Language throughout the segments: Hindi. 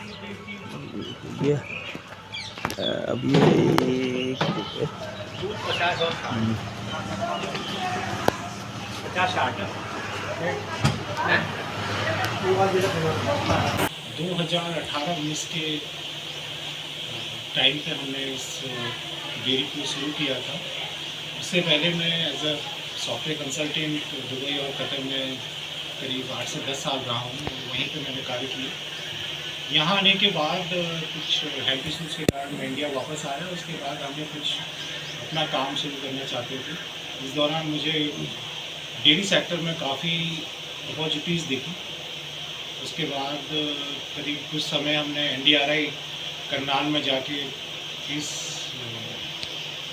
ये अब ये दूध 50 और 50-60 है। 2018-19 के टाइम पे हमने इस डेयरी को शुरू किया था। उससे पहले मैं as a software consultant Dubai और कतर में करीब 8 से 10 साल रहा हूँ। वहीं पे मैंने कार्य किया। यहाँ आने के बाद कुछ हेल्थ इश्यूज़ के कारण मैं इंडिया वापस आया। उसके बाद हमने कुछ अपना काम शुरू करना चाहते थे। इस दौरान मुझे डेयरी सेक्टर में काफ़ी अपॉर्चुनिटीज़ दिखी। उसके बाद करीब कुछ समय हमने NDRI करनाल में जाके इस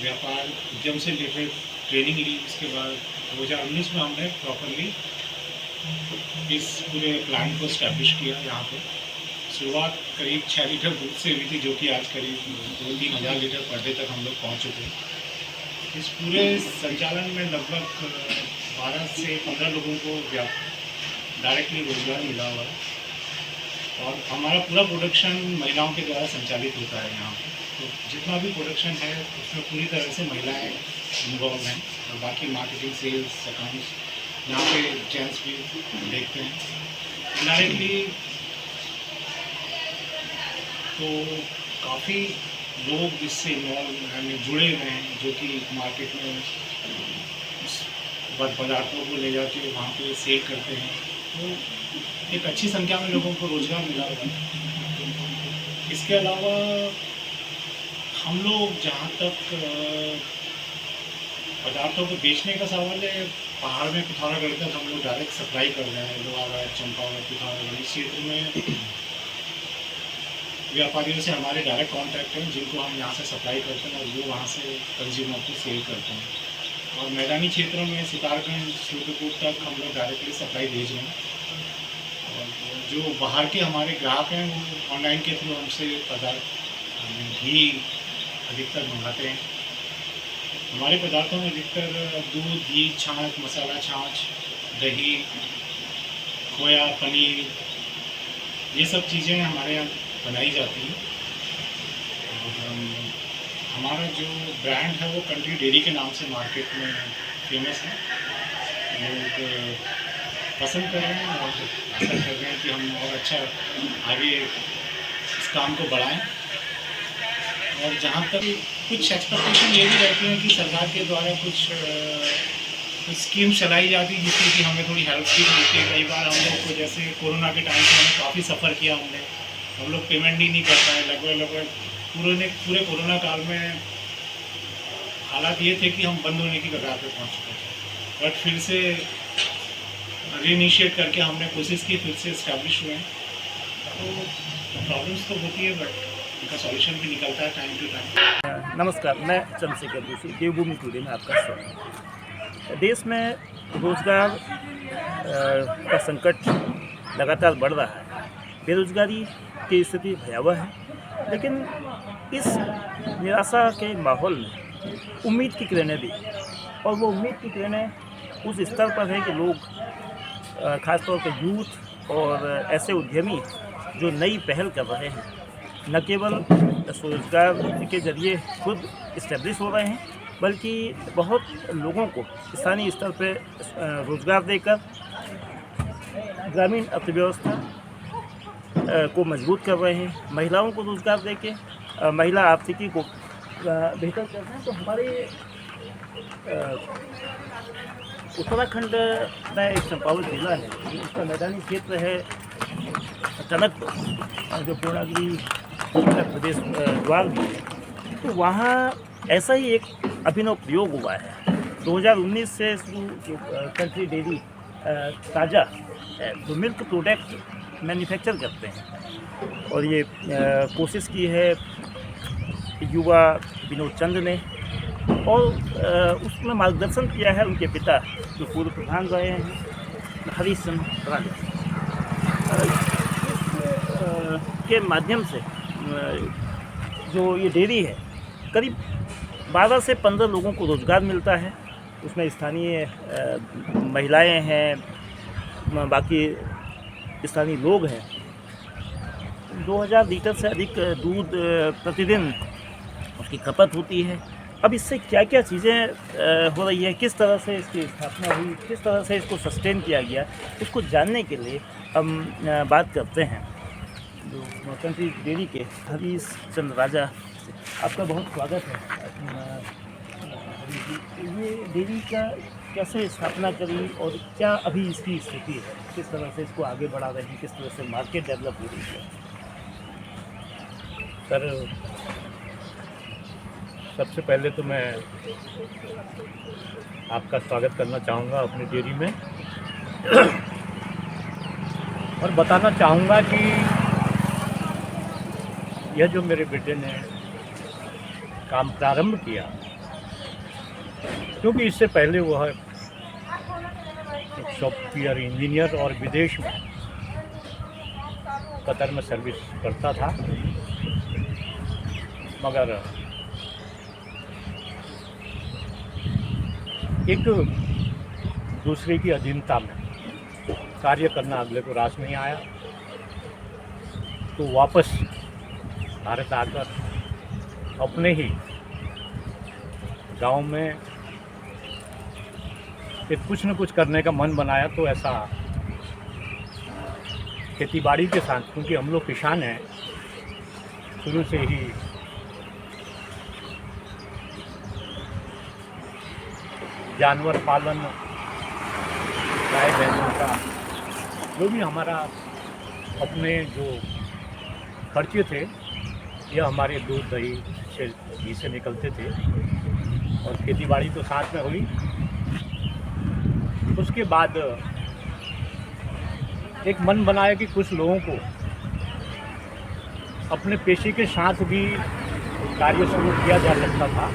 व्यापार उद्यम से रिलेटेड ट्रेनिंग ली। उसके बाद 2019 में हमने प्रॉपरली इस पूरे प्लान को इस्टेब्लिश किया। यहाँ पे शुरुआत करीब 6 लीटर दूध से हुई थी, जो कि आज करीब 2-3 हज़ार लीटर पर डे तक हम लोग पहुँच चुके हैं। इस पूरे संचालन में लगभग 12 से 15 लोगों को डायरेक्टली रोजगार मिला हुआ है। और हमारा पूरा प्रोडक्शन महिलाओं के द्वारा संचालित होता है यहाँ पे। तो जितना भी प्रोडक्शन है उसमें पूरी तरह से महिलाएं इन्वॉल्व हैं। और बाकी मार्केटिंग, सेल्स, अकाउंट्स यहाँ पे जेंट्स भी देखते हैं डायरेक्टली। तो काफ़ी लोग इससे इन्वॉल्व जुड़े हुए हैं, जो कि मार्केट में पदार्थों को ले जाके वहाँ पे सेल करते हैं। तो एक अच्छी संख्या में लोगों को रोज़गार मिला हुआ है। इसके अलावा हम लोग जहाँ तक पदार्थों को बेचने का सवाल है, पहाड़ में पिथौरागढ़ तक हम लोग डायरेक्ट सप्लाई कर रहे हैं। लोहागढ़, चंपावत, पिथौरागढ़ इस क्षेत्र में व्यापारियों से हमारे डायरेक्ट कॉन्टैक्ट हैं, जिनको हम यहाँ से सप्लाई करते हैं और वो वहाँ से कंज्यूमर को सेल करते हैं। और मैदानी क्षेत्रों में सितारगंज, सूर्यपुर तक हम लोग डायरेक्टली सप्लाई भेज रहे हैं। और जो बाहर के हमारे ग्राहक हैं वो ऑनलाइन के थ्रू हमसे पदार्थ घी अधिकतर मंगाते हैं। हमारे पदार्थों में अधिकतर दूध, घी, छाछ, मसाला छाछ, दही, खोया, पनीर, ये सब चीज़ें हमारे यहाँ बनाई जाती हैं। और हमारा जो ब्रांड है वो कंट्री डेयरी के नाम से मार्केट में फेमस है। लोग पसंद कर रहे हैं और आशा कर रहे हैं कि हम और अच्छा आगे इस काम को बढ़ाएं। और जहाँ तक कुछ एक्सपेक्टेशन ये भी रहती है कि सरकार के द्वारा कुछ स्कीम चलाई जाती है जिससे कि हमें थोड़ी हेल्प भी मिलती है। कई बार हम लोग को, जैसे कोरोना के टाइम पे हमें काफ़ी सफ़र किया हमने, हम लोग पेमेंट ही नहीं कर पाए। लगभग पूरे कोरोना काल में हालात ये थे कि हम बंद होने की कगार पे पहुँच चुके थे। बट फिर से रीइनिशिएट करके हमने कोशिश की, फिर से इस्टेब्लिश हुए हैं। तो प्रॉब्लम्स तो होती है बट उनका सॉल्यूशन भी निकलता है टाइम टू टाइम। नमस्कार, मैं चंद्रशेखर जोशी, देवभूमि टुडे में आपका स्वागत है। देश में रोजगार का संकट लगातार बढ़ रहा है। बेरोजगारी की स्थिति भयावह है, लेकिन इस निराशा के माहौल में उम्मीद की किरणें भी, और वो उम्मीद की किरणें उस स्तर पर है कि लोग, ख़ासतौर पर यूथ और ऐसे उद्यमी जो नई पहल कर रहे हैं, न केवल स्वरोजगार के जरिए खुद इस्टेब्लिश हो रहे हैं, बल्कि बहुत लोगों को स्थानीय स्तर पर रोज़गार देकर ग्रामीण अर्थव्यवस्था को मजबूत कर रहे हैं। महिलाओं को रोज़गार देके महिला आर्थिकी को बेहतर कर रहे हैं। तो हमारे उत्तराखंड में एक चंपावत जिला है, उसका मैदानी क्षेत्र है टनकपुर, जो पूर्णागिरी उत्तर प्रदेश द्वार भी है। तो वहाँ ऐसा ही एक अभिनव प्रयोग हुआ है। 2019 से शुरू जो कंट्री डेयरी ताज़ा जो मिल्क प्रोडक्ट मैन्युफैक्चर करते हैं, और ये कोशिश की है युवा विनोद चंद ने, और उसमें मार्गदर्शन किया है उनके पिता जो पूर्व प्रधान रहे हैं, हरीश चंद्र राणे। के माध्यम से जो ये डेयरी है, करीब 12 से 15 लोगों को रोज़गार मिलता है। उसमें स्थानीय महिलाएं हैं, बाकी स्थानीय लोग हैं। 2000 लीटर से अधिक दूध प्रतिदिन उसकी खपत होती है। अब इससे क्या क्या चीज़ें हो रही है, किस तरह से इसकी स्थापना हुई, किस तरह से इसको सस्टेन किया गया, इसको जानने के लिए हम बात करते हैं जो नौतंत्री डेयरी के हरीश चंद्र राजा से। आपका बहुत स्वागत है। हरीश जी, ये डेयरी का कैसे स्थापना करी और क्या अभी इसकी स्थिति है, किस तरह से इसको आगे बढ़ा रहे हैं, किस तरह से मार्केट डेवलप हो रही है? सर, सबसे पहले तो मैं आपका स्वागत करना चाहूँगा अपनी डेयरी में और बताना चाहूँगा कि यह जो मेरे बेटे ने काम प्रारंभ किया, क्योंकि इससे पहले वह एक सॉफ्टवेयर इंजीनियर और विदेश में कतर में सर्विस करता था, मगर एक दूसरे की अधीनता में कार्य करना अगले को रास नहीं आया, तो वापस भारत आकर अपने ही गांव में एक कुछ न कुछ करने का मन बनाया। तो ऐसा खेतीबाड़ी के साथ, क्योंकि हम लोग किसान हैं, शुरू से ही जानवर पालन, गाय भैंसों का जो भी हमारा अपने जो खर्चे थे, यह हमारे दूध दही से घी से निकलते थे और खेतीबाड़ी तो साथ में हुई। उसके बाद एक मन बनाया कि कुछ लोगों को अपने पेशे के साथ भी कार्य शुरू किया जा सकता था,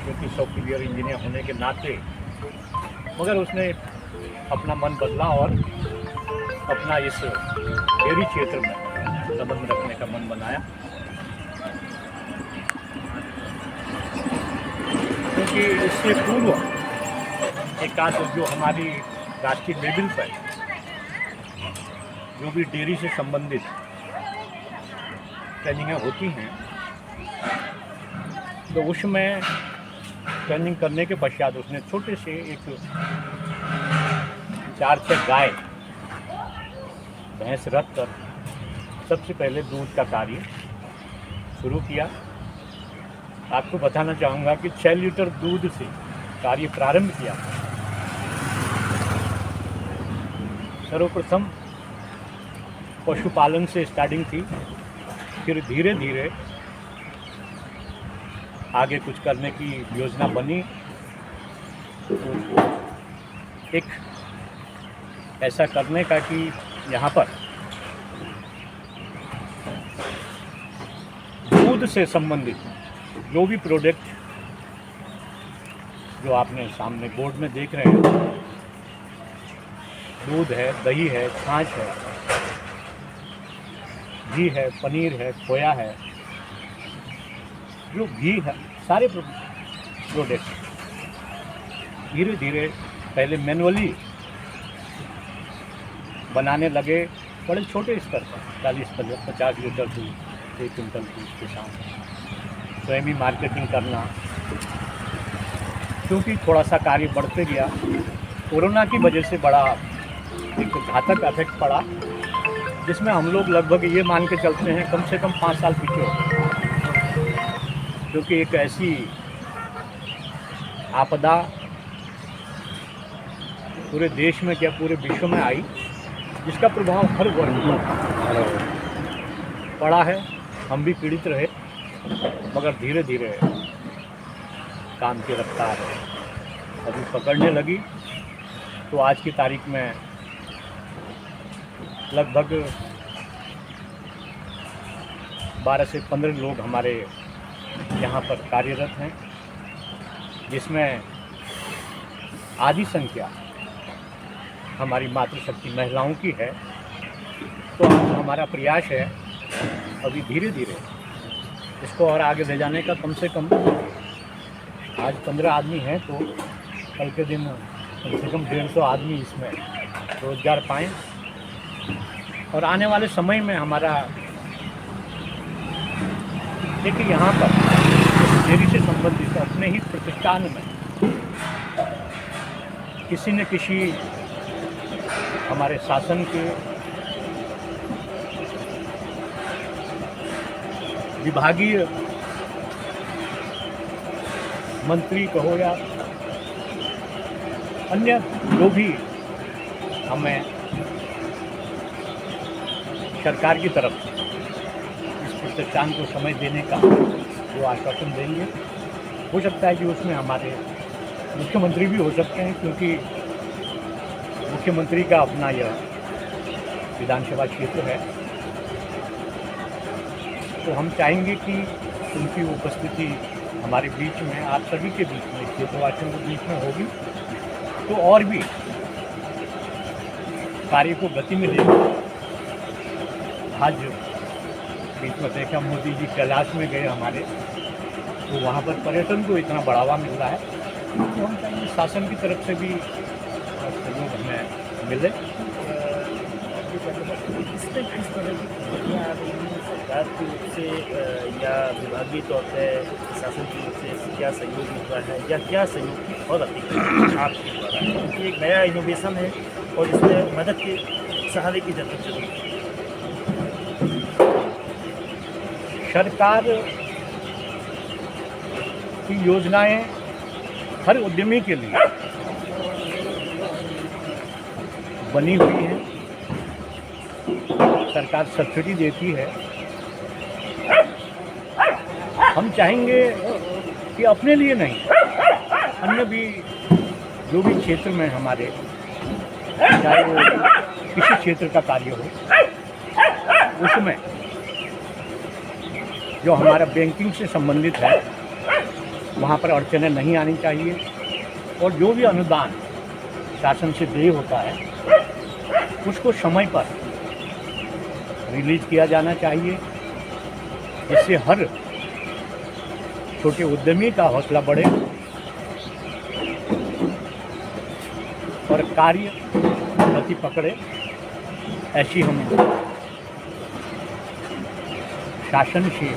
क्योंकि सॉफ्टवेयर इंजीनियर होने के नाते। मगर उसने अपना मन बदला और अपना इस डेयरी क्षेत्र में संबंध रखने का मन बनाया, क्योंकि इससे पूर्व एक आध जो हमारी राष्ट्रीय लेवल पर जो भी डेयरी से संबंधित ट्रेनिंगें होती हैं, तो उसमें ट्रेनिंग करने के पश्चात उसने छोटे से एक 4-6 गाय भैंस रख कर सबसे पहले दूध का कार्य शुरू किया। आपको बताना चाहूँगा कि 6 लीटर दूध से कार्य प्रारंभ किया। सर्वप्रथम पशुपालन से स्टार्टिंग थी, फिर धीरे धीरे आगे कुछ करने की योजना बनी। एक ऐसा करने का कि यहाँ पर दूध से संबंधित जो भी प्रोडक्ट जो आपने सामने बोर्ड में देख रहे हैं, दूध है, दही है, छाछ है, घी है, पनीर है, खोया है, जो घी है, सारे प्रोडक्ट धीरे धीरे पहले मैनुअली बनाने लगे, बड़े छोटे स्तर पर 40-50 लीटर दूध 1 क्विंटल दूध के साथ स्वयं ही मार्केटिंग करना। क्योंकि थोड़ा सा कार्य बढ़ते गया, कोरोना की वजह से बड़ा एक घातक इफेक्ट पड़ा, जिसमें हम लोग लगभग ये मान के चलते हैं कम से कम 5 साल पीछे हो, क्योंकि एक ऐसी आपदा पूरे देश में क्या पूरे विश्व में आई, जिसका प्रभाव हर वर्ग पर पड़ा है। हम भी पीड़ित रहे, मगर धीरे धीरे काम की रफ्तार अभी पकड़ने लगी। तो आज की तारीख में लगभग 12 से 15 लोग हमारे यहाँ पर कार्यरत हैं, जिसमें आधी संख्या हमारी मातृशक्ति महिलाओं की है। तो हमारा प्रयास है अभी धीरे धीरे इसको और आगे ले जाने का। कम से कम आज 15 आदमी हैं, तो कल के दिन कम से कम 150 आदमी इसमें रोज़गार पाएँ। और आने वाले समय में हमारा देखिए, यहाँ पर डेयरी से संबंधित अपने ही प्रतिष्ठान में किसी न किसी हमारे शासन के विभागीय मंत्री कहो या अन्य जो भी हमें सरकार की तरफ से इस प्रतिष्ठान को समय देने का जो आश्वासन देंगे, हो सकता है कि उसमें हमारे मुख्यमंत्री भी हो सकते हैं, क्योंकि मुख्यमंत्री का अपना यह विधानसभा क्षेत्र है। तो हम चाहेंगे कि उनकी उपस्थिति हमारे बीच में, आप सभी के बीच में, क्षेत्रवासियों के बीच में होगी, तो और भी कार्य को गति मिलेगी। आज बीच में देखा मोदी जी कैलाश में गए हमारे, तो वहाँ पर पर्यटन को इतना बढ़ावा मिल रहा है, तो हम चाहेंगे शासन की तरफ से भी सहयोग हमें मिले। इसमें किस तरह की चुनौतियाँ आ रही हैं सरकार की ओर से या विभागीय तौर पर शासन की ओर से, क्या सहयोग मिल रहा है या क्या सहयोग की और अपेक्षा आपके द्वारा, क्योंकि एक नया इनोवेशन है और इसमें मदद के सहारे की जरूरत है। सरकार की योजनाएं हर उद्यमी के लिए बनी हुई हैं। सरकार सब्सिडी देती है। हम चाहेंगे कि अपने लिए नहीं, अन्य भी जो भी क्षेत्र में हमारे, चाहे वो किसी क्षेत्र का कार्य हो, उसमें जो हमारा बैंकिंग से संबंधित है वहाँ पर अड़चनें नहीं आनी चाहिए, और जो भी अनुदान शासन से देय होता है उसको समय पर रिलीज किया जाना चाहिए, जिससे हर छोटे उद्यमी का हौसला बढ़े और कार्य गति पकड़े। ऐसी हम शासन से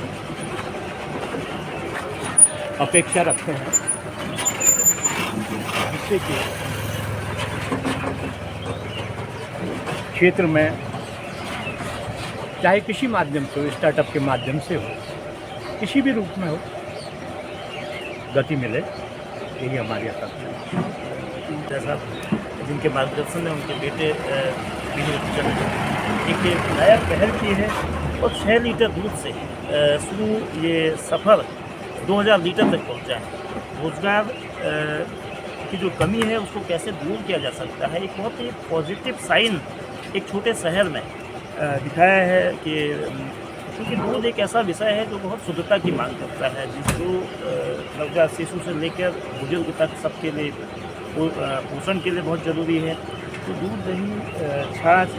अपेक्षा रखते हैं, जिससे कि क्षेत्र में चाहे किसी माध्यम से हो, स्टार्टअप के माध्यम से हो, किसी भी रूप में हो, गति मिले। यही हमारी अपेक्षा है। जैसा जिनके मार्गदर्शन में उनके बेटे विनोद चंद्र एक नया पहल की है और 6 लीटर दूध से शुरू ये सफ़र 2000 लीटर तक पहुंचा है। रोजगार की जो कमी है उसको कैसे दूर किया जा सकता है, एक बहुत ही पॉजिटिव साइन एक छोटे शहर में दिखाया है कि क्योंकि दूध एक ऐसा विषय है जो बहुत शुद्धता की मांग करता है, जिसको नवजात शिशु से लेकर बुजुर्ग तक सबके लिए पोषण के लिए बहुत ज़रूरी है। तो दूध, दही, छाछ,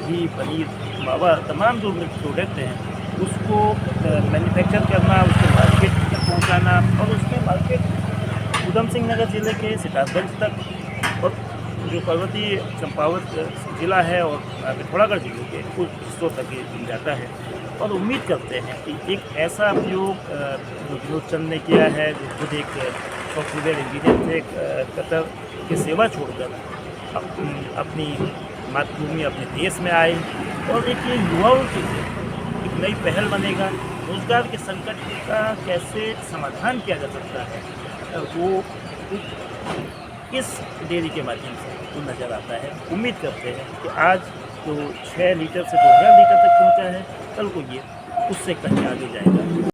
घी, पनीर, मावा, तमाम जो प्रोडक्ट हैं उसको मैन्युफैक्चर करना, उसको मार्केट तक पहुंचाना और उसके मार्केट उधम सिंह नगर ज़िले के सितारगंज तक और जो पर्वतीय चंपावत ज़िला है और पिथौरागढ़ जिले के कुछ हिस्सों तक ये जाता है। और उम्मीद करते हैं कि एक ऐसा प्रयोग जो विनोद चंद ने किया है, जो खुद एक सॉफ्टवेयर इंजीनियर थे, कतर की सेवा छोड़कर अपनी मातृभूमि, अपने देश में आए, और एक ये युवाओं के लिए एक नई पहल बनेगा। रोजगार के संकट का कैसे समाधान किया जा सकता है वो इस डेयरी के माध्यम से वो नज़र आता है। उम्मीद करते हैं कि आज जो 6 लीटर से 2000 लीटर तक पहुंचा है, कल को ये उससे कहीं आगे जाएगा।